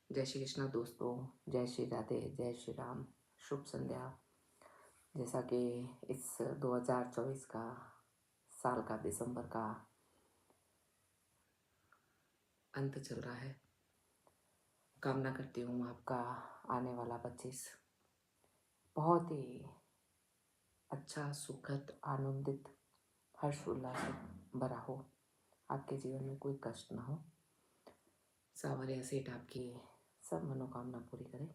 जय श्री कृष्णा दोस्तों, जय श्री राधे, जय श्री राम, शुभ संध्या। जैसा कि इस 2024 का साल का दिसंबर का अंत चल रहा है, कामना करती हूँ आपका आने वाला 25 बहुत ही अच्छा, सुखद, आनंदित, हर्षोल्लास भरा हो। आपके जीवन में कोई कष्ट ना हो। सावरिया सेठ आपकी सब मनोकामना पूरी करे,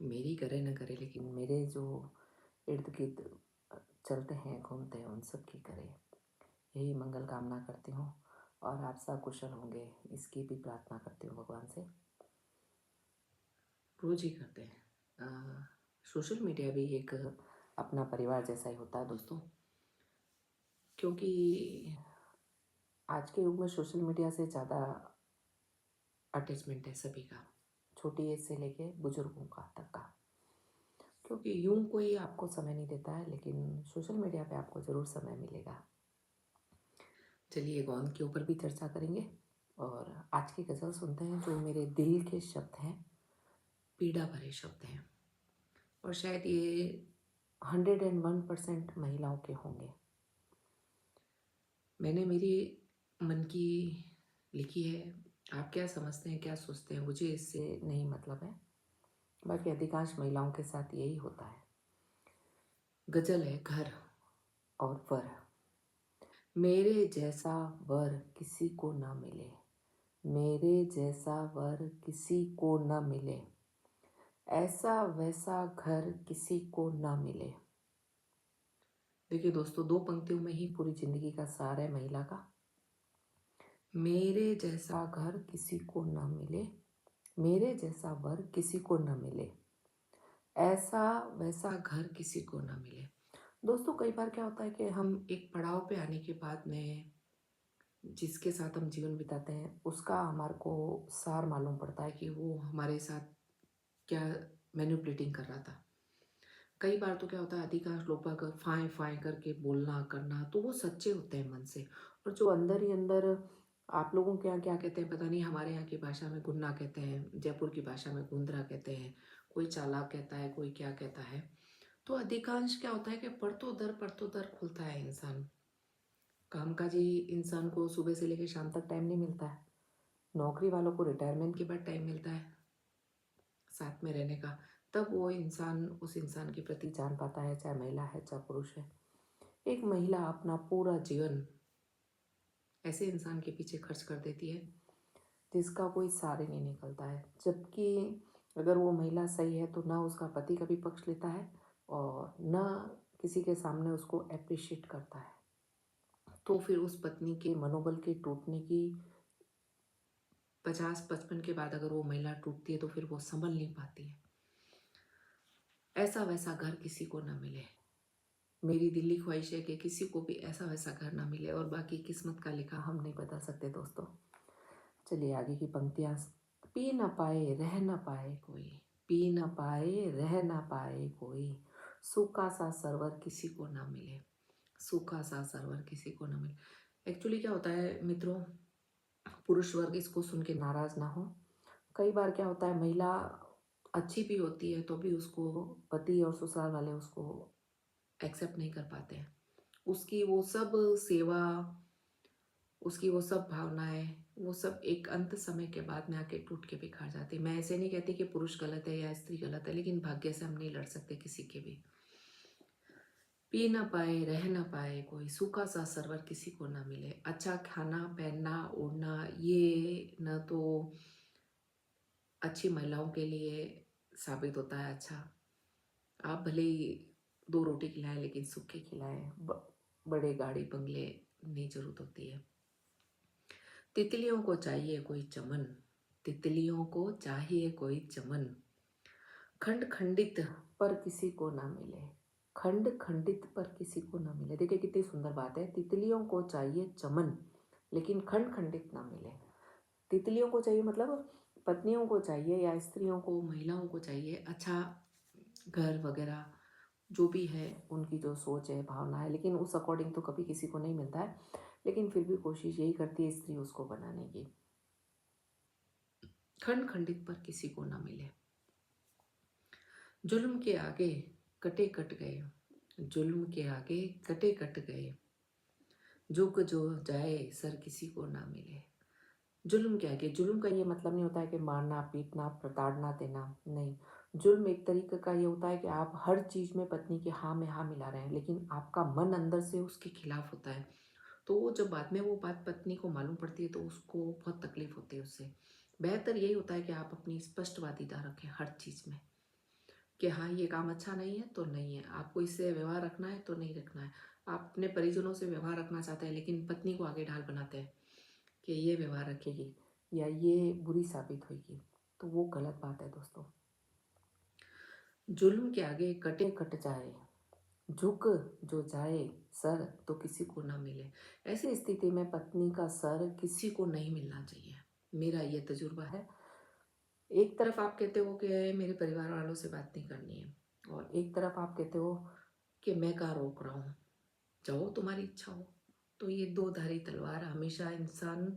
मेरी करे न करे, लेकिन मेरे जो इर्द गिर्द चलते हैं, घूमते हैं, उन सब की करे, यही मंगल कामना करती हूँ। और आप सब कुशल होंगे इसकी भी प्रार्थना करती हूँ भगवान से। रोज ही करते हैं। सोशल मीडिया भी एक अपना परिवार जैसा ही होता है दोस्तों, क्योंकि आज के युग में सोशल मीडिया से ज़्यादा अटैचमेंट है सभी का, छोटी एज से लेके बुजुर्गों का तक का। क्योंकि यूं कोई आपको समय नहीं देता है, लेकिन सोशल मीडिया पे आपको ज़रूर समय मिलेगा। चलिए गौन के ऊपर भी चर्चा करेंगे और आज की गज़ल सुनते हैं, जो मेरे दिल के शब्द हैं, पीड़ा भरे शब्द हैं, और शायद ये 101% महिलाओं के होंगे। मैंने मेरी मन की लिखी है, आप क्या समझते हैं, क्या सोचते हैं, मुझे इससे नहीं मतलब है। बाकी अधिकांश महिलाओं के साथ यही होता है। गज़ल है घर और वर। मेरे जैसा वर किसी को ना मिले, मेरे जैसा वर किसी को ना मिले, ऐसा वैसा घर किसी को ना मिले। देखिए दोस्तों, दो पंक्तियों में ही पूरी जिंदगी का सार है महिला का। मेरे जैसा घर किसी को ना मिले, मेरे जैसा वर किसी को ना मिले, ऐसा वैसा घर किसी को ना मिले। दोस्तों, कई बार क्या होता है कि हम एक पड़ाव पे आने के बाद में जिसके साथ हम जीवन बिताते हैं, उसका हमारे को सार मालूम पड़ता है कि वो हमारे साथ क्या मैनिपुलेटिंग कर रहा था। कई बार तो क्या होता है, अधिकांश लोग अगर फाएं फाएं करके बोलना करना, तो वो सच्चे होते हैं मन से, और जो अंदर ही अंदर आप लोगों के यहाँ क्या कहते हैं पता नहीं, हमारे यहाँ की भाषा में गुन्ना कहते हैं, जयपुर की भाषा में गुंदरा कहते हैं, कोई चालाक कहता है, कोई क्या कहता है। तो अधिकांश क्या होता है कि परतों दर खुलता है इंसान। कामकाजी इंसान को सुबह से लेकर शाम तक टाइम नहीं मिलता है। नौकरी वालों को रिटायरमेंट के बाद टाइम मिलता है साथ में रहने का, तब वो इंसान उस इंसान के प्रति जान पाता है, चाहे महिला है चाहे पुरुष है। एक महिला अपना पूरा जीवन ऐसे इंसान के पीछे खर्च कर देती है जिसका कोई सार ही नहीं निकलता है, जबकि अगर वो महिला सही है तो ना उसका पति कभी पक्ष लेता है और ना किसी के सामने उसको अप्रिशिएट करता है। तो फिर उस पत्नी के मनोबल के टूटने की 50-55 के बाद अगर वो महिला टूटती है तो फिर वो संभल नहीं पाती है। ऐसा वैसा घर किसी को ना मिले, मेरी दिल्ली ख्वाहिश है कि किसी को भी ऐसा वैसा घर ना मिले, और बाकी किस्मत का लिखा हम नहीं बदल सकते दोस्तों। चलिए आगे की पंक्तियाँ। पी ना पाए रह ना पाए कोई, पी ना पाए रह ना पाए कोई, सूखा सा सरवर किसी को ना मिले, सूखा सा सरवर किसी को ना मिले। एक्चुअली क्या होता है मित्रों, पुरुष वर्ग इसको सुन के नाराज ना हो। कई बार क्या होता है, महिला अच्छी भी होती है तो भी उसको पति और ससुराल वाले उसको एक्सेप्ट नहीं कर पाते हैं। उसकी वो सब सेवा, उसकी वो सब भावनाएं, वो सब एक अंत समय के बाद में आके टूट के बिखर जाती। मैं ऐसे नहीं कहती कि पुरुष गलत है या स्त्री गलत है, लेकिन भाग्य से हम नहीं लड़ सकते किसी के भी। पी ना पाए रह ना पाए कोई, सूखा सा सरवर किसी को ना मिले। अच्छा खाना पहनना ओढ़ना, ये न तो अच्छी महिलाओं के लिए साबित होता है अच्छा। आप भले ही 2 रोटी खिलाएं, लेकिन सुख के खिलाएं। बड़े गाड़ी बंगले नहीं जरूरत होती है। तितलियों को चाहिए कोई चमन, तितलियों को चाहिए कोई चमन, खंड खंडित पर किसी को ना मिले, खंड खंडित पर किसी को ना मिले। देखिए कितनी सुंदर बात है, तितलियों को चाहिए चमन लेकिन खंड खंडित ना मिले। तितलियों को चाहिए मतलब पत्नियों को चाहिए या स्त्रियों को, महिलाओं को चाहिए अच्छा घर वगैरह, जो भी है उनकी जो सोच है भावना है, लेकिन उस अकॉर्डिंग तो कभी किसी को नहीं मिलता है। लेकिन फिर भी कोशिश यही करती है स्त्री उसको बनाने की। खंड खंडित पर किसी को ना मिले। जुल्म के आगे कटे कट गए, जुल्म के आगे कटे कट गए, झुक जो जाए सर किसी को ना मिले। जुल्म क्या है कि जुल्म का ये मतलब नहीं होता है कि मारना पीटना प्रताड़ना देना, नहीं। जुल्म एक तरीके का ये होता है कि आप हर चीज़ में पत्नी के हाँ में हाँ मिला रहे हैं, लेकिन आपका मन अंदर से उसके खिलाफ होता है। तो वो जब बाद में वो बात पत्नी को मालूम पड़ती है तो उसको बहुत तकलीफ होती है उससे। बेहतर यही होता है कि आप अपनी स्पष्टवादिता रखें हर चीज़ में, कि हाँ ये काम अच्छा नहीं है तो नहीं है, आपको इससे व्यवहार रखना है तो नहीं रखना है। आप अपने परिजनों से व्यवहार रखना चाहते हैं लेकिन पत्नी को आगे ढाल बनाते हैं कि ये व्यवहार रखेगी या ये बुरी साबित होगी, तो वो गलत बात है दोस्तों। जुल्म के आगे कटे कट जाए, झुक जो जाए सर तो किसी को ना मिले। ऐसी स्थिति में पत्नी का सर किसी को नहीं मिलना चाहिए, मेरा ये तजुर्बा है। एक तरफ आप कहते हो कि मेरे परिवार वालों से बात नहीं करनी है, और एक तरफ आप कहते हो कि मैं कहाँ रोक रहा हूँ, जाओ तुम्हारी इच्छा हो। तो ये दो धारी तलवार हमेशा इंसान,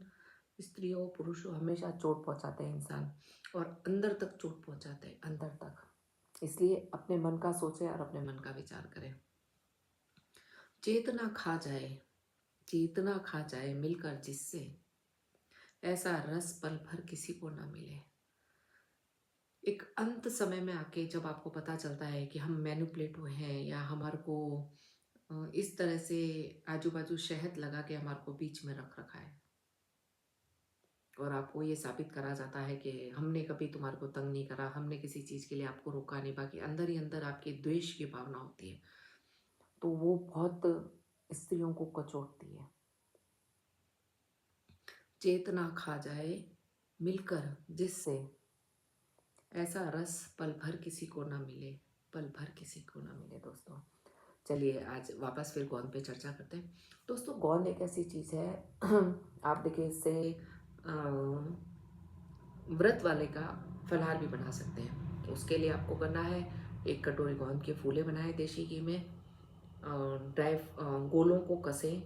स्त्री हो पुरुष हो, हमेशा चोट पहुंचाते हैं इंसान, और अंदर तक चोट पहुंचाते हैं, अंदर तक। इसलिए अपने मन का सोचें और अपने मन का विचार करें। चेतना खा जाए, चेतना खा जाए मिलकर जिससे, ऐसा रस पल भर किसी को ना मिले। एक अंत समय में आके जब आपको पता चलता है कि हम मैनिपुलेट हुए हैं, या हमारे को इस तरह से आजू बाजू शहद लगा के हमारे को बीच में रख रखा है, और आपको ये साबित करा जाता है कि हमने कभी तुम्हारे को तंग नहीं करा, हमने किसी चीज़ के लिए आपको रोका नहीं, बाकी अंदर ही अंदर आपके द्वेष की भावना होती है, तो वो बहुत स्त्रियों को कचोटती है। चेतना खा जाए मिलकर जिससे, ऐसा रस पल भर किसी को ना मिले, पल भर किसी को ना मिले। दोस्तों चलिए आज वापस फिर गोंद पे चर्चा करते हैं। दोस्तों गोंद एक ऐसी चीज़ है आप देखिए इससे व्रत वाले का फलाहार भी बना सकते हैं। तो उसके लिए आपको करना है, एक कटोरी गोंद के फूले बनाए देशी घी में, गोलों को कसें,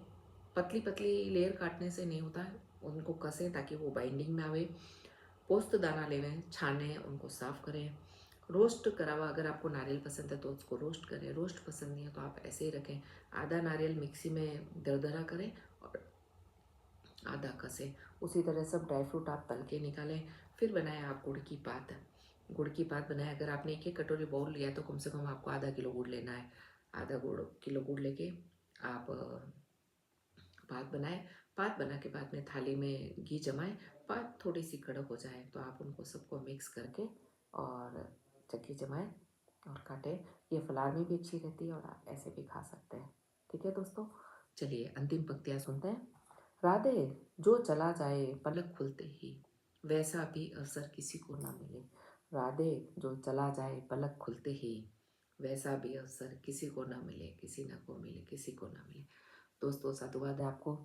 पतली पतली लेयर काटने से नहीं होता है, उनको कसें ताकि वो बाइंडिंग में आवे। पोस्त दाना लेवें, छाने, उनको साफ करें। रोस्ट करा हुआ, अगर आपको नारियल पसंद है तो उसको रोस्ट करें, रोस्ट पसंद नहीं है तो आप ऐसे ही रखें। आधा नारियल मिक्सी में दरदरा करें और आधा कसें। उसी तरह सब ड्राई फ्रूट आप तल के निकालें। फिर बनाएं आप गुड़ की पात। गुड़ की पात बनाएं, अगर आपने एक एक कटोरी बाउल लिया है तो कम से कम आपको आधा किलो गुड़ लेना है। आधा किलो गुड़ लेके आप पात बनाएं। पात बना के बाद में थाली में घी जमाएं। पात थोड़ी सी कड़क हो जाए तो आप उनको सबको मिक्स करके और चक्की जमाएं और काटें। ये फलाहार में भी अच्छी रहती है और आप ऐसे भी खा सकते हैं। ठीक है दोस्तों, चलिए अंतिम पंक्तियाँ सुनते हैं। राधे जो चला जाए पलक खुलते ही, वैसा भी अवसर किसी को ना मिले। राधे जो चला जाए पलक खुलते ही, वैसा भी अवसर किसी को ना मिले, किसी ना को मिले, किसी को ना मिले। दोस्तों साधुवाद है आपको।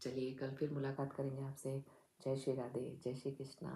चलिए कल फिर मुलाकात करेंगे आपसे। जय श्री राधे, जय श्री कृष्णा।